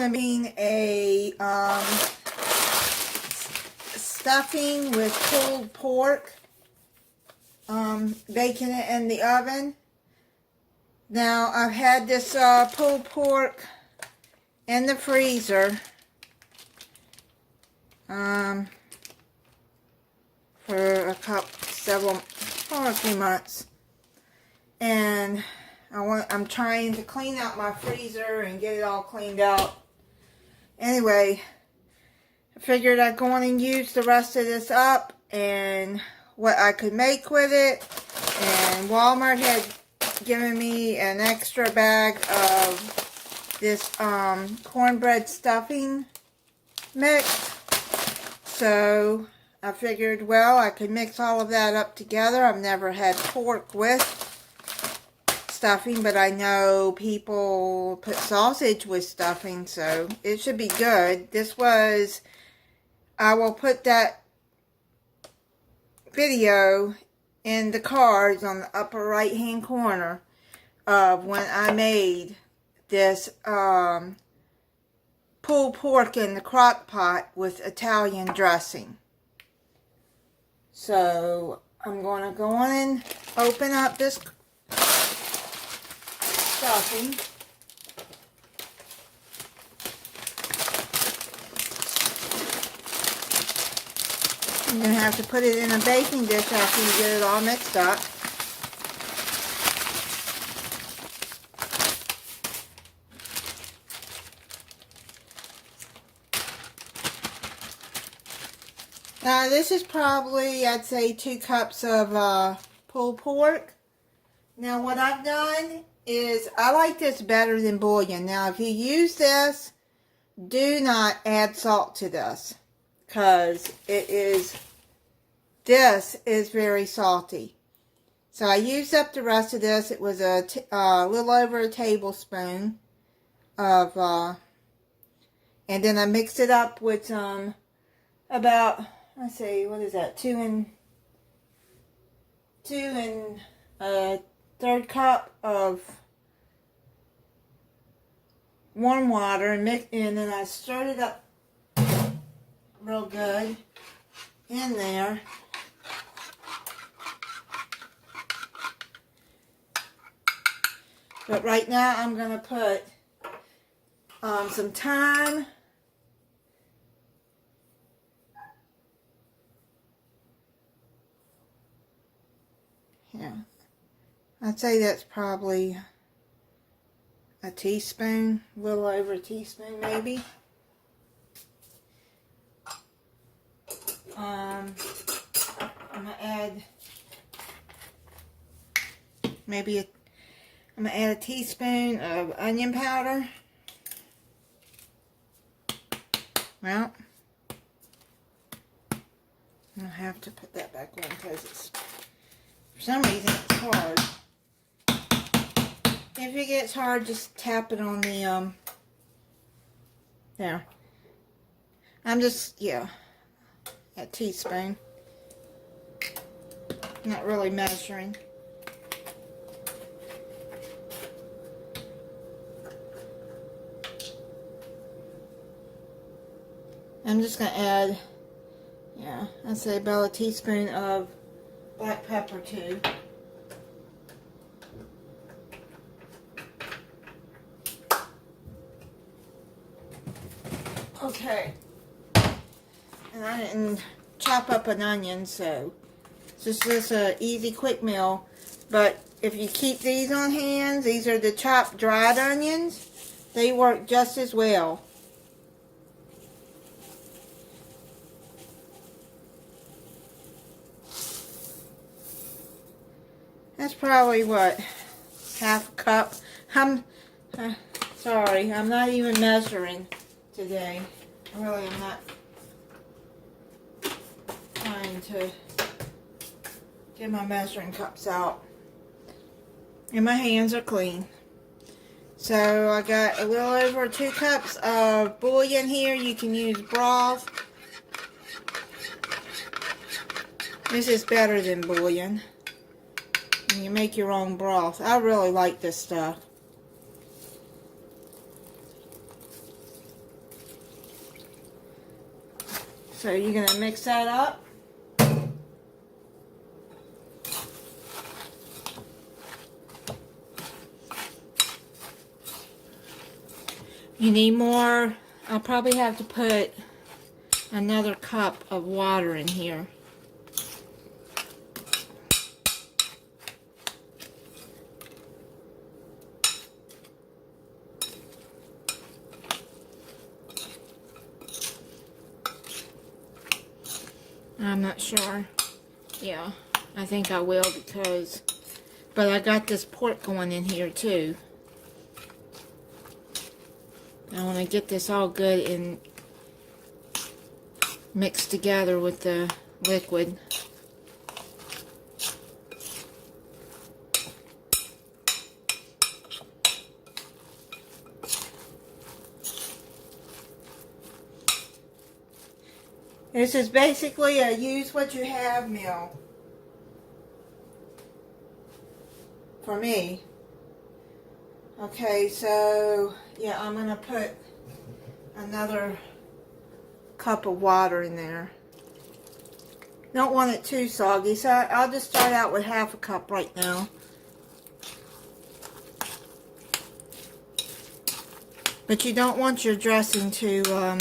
going to be a stuffing with pulled pork, baking it in the oven. Now, I've had this pulled pork in the freezer for a few months, and I'm trying to clean out my freezer and get it all cleaned out. Anyway, I figured I'd go on and use the rest of this up and what I could make with it. And Walmart had given me an extra bag of this cornbread stuffing mix. So I figured, well, I could mix all of that up together. I've never had pork with stuffing, but I know people put sausage with stuffing, so it should be good. I will put that video in the cards on the upper right hand corner of when I made this pulled pork in the crock pot with Italian dressing. So I'm going to go on and open up this stuffing. You're going to have to put it in a baking dish after you get it all mixed up. Now this is probably, I'd say, 2 cups of pulled pork. Now what I've done is, I like this better than bouillon. Now if you use this, do not add salt to this, because this is very salty. So I used up the rest of this. It was a little over a tablespoon of, and then I mixed it up with some, about, let's see, what is that, 2 1/3 cup of warm water, and then I stirred it up real good in there. But right now I'm going to put some thyme, yeah, I'd say that's probably a teaspoon, a little over a teaspoon maybe. I'm going to add I'm going to add a teaspoon of onion powder. Well, I'll have to put that back on because for some reason it's hard. If it gets hard, just tap it on the, there. I'm just, yeah, a teaspoon. Not really measuring. I'm just going to add, yeah, I'd say about a teaspoon of black pepper too. Okay. And I didn't chop up an onion, so it's just an easy, quick meal. But if you keep these on hand, these are the chopped dried onions. They work just as well. That's probably, what, half a cup. Sorry, I'm not even measuring today. I really am not trying to get my measuring cups out. And my hands are clean. So I got a little over 2 cups of bouillon here. You can use broth. This is better than bouillon. And you make your own broth. I really like this stuff. So you're going to mix that up. You need more. I'll probably have to put another cup of water in here. I'm not sure. Yeah, I think I will because, but I got this pork going in here too. I want to get this all good and mixed together with the liquid. This is basically a use what you have meal for me. Okay, so yeah, I'm gonna put another cup of water in there. Don't want it too soggy, so I'll just start out with half a cup right now. But you don't want your dressing to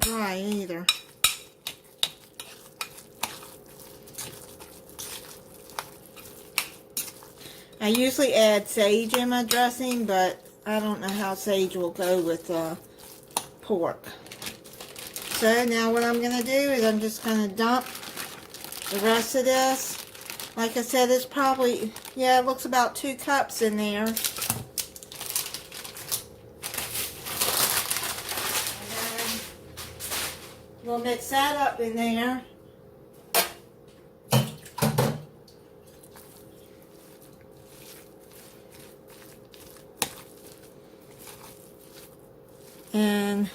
dry either. I usually add sage in my dressing, but I don't know how sage will go with pork. So now what I'm going to do is I'm just going to dump the rest of this. Like I said, it's probably, yeah, it looks about 2 cups in there. And then we'll mix that up in there. And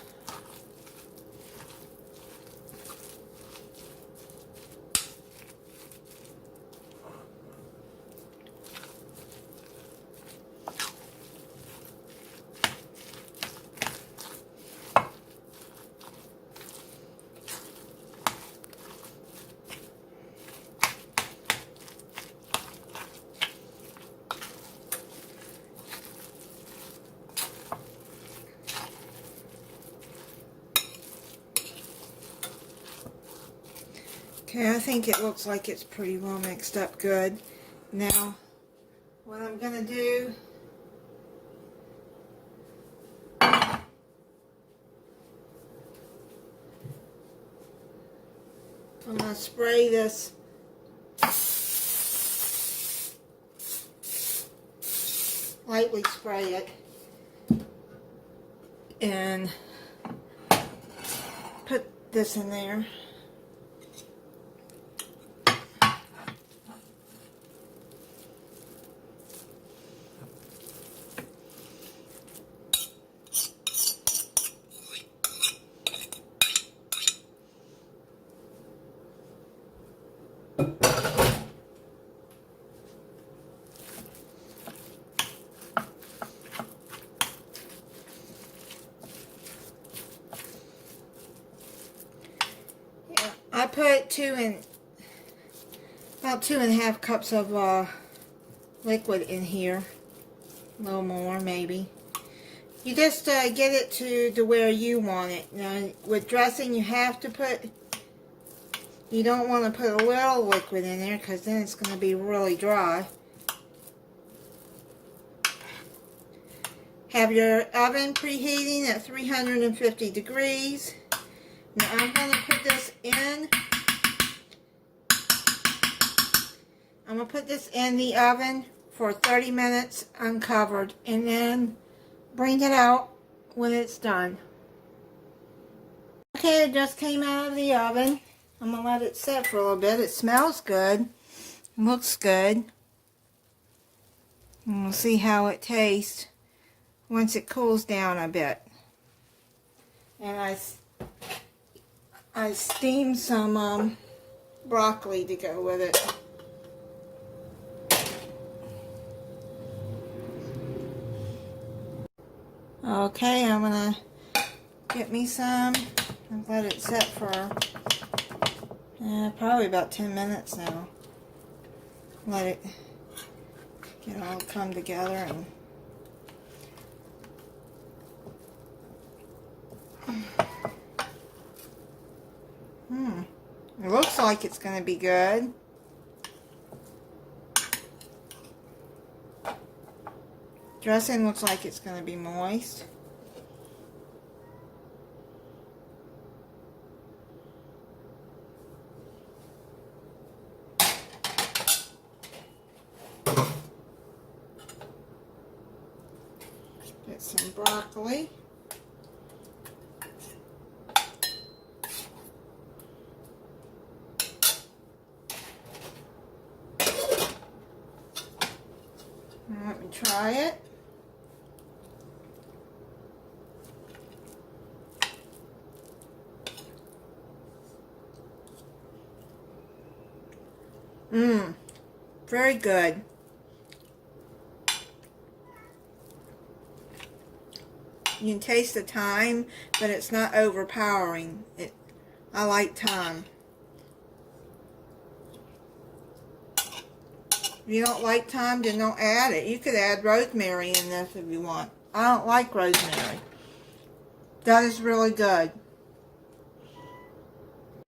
okay, I think it looks like it's pretty well mixed up good. Now, what I'm going to do, I'm going to spray this lightly, spray it, and put this in there. I put about 2.5 cups of liquid in here, a little more maybe. You just get it to where you want it. Now with dressing you have to put, you don't want to put a little liquid in there because then it's going to be really dry. Have your oven preheating at 350 degrees. Now I'm going to put this in. I'm going to put this in the oven for 30 minutes uncovered and then bring it out when it's done. Okay, it just came out of the oven. I'm going to let it sit for a little bit. It smells good. Looks good. And we'll see how it tastes once it cools down a bit. And I steamed some broccoli to go with it. Okay, I'm going to get me some and let it set for probably about 10 minutes now. Let it get all come together and it looks like it's going to be good. Dressing looks like it's going to be moist. Get some broccoli. Let me try it. Very good. You can taste the thyme, but it's not overpowering. I like thyme. If you don't like thyme, then don't add it. You could add rosemary in this if you want. I don't like rosemary. That is really good.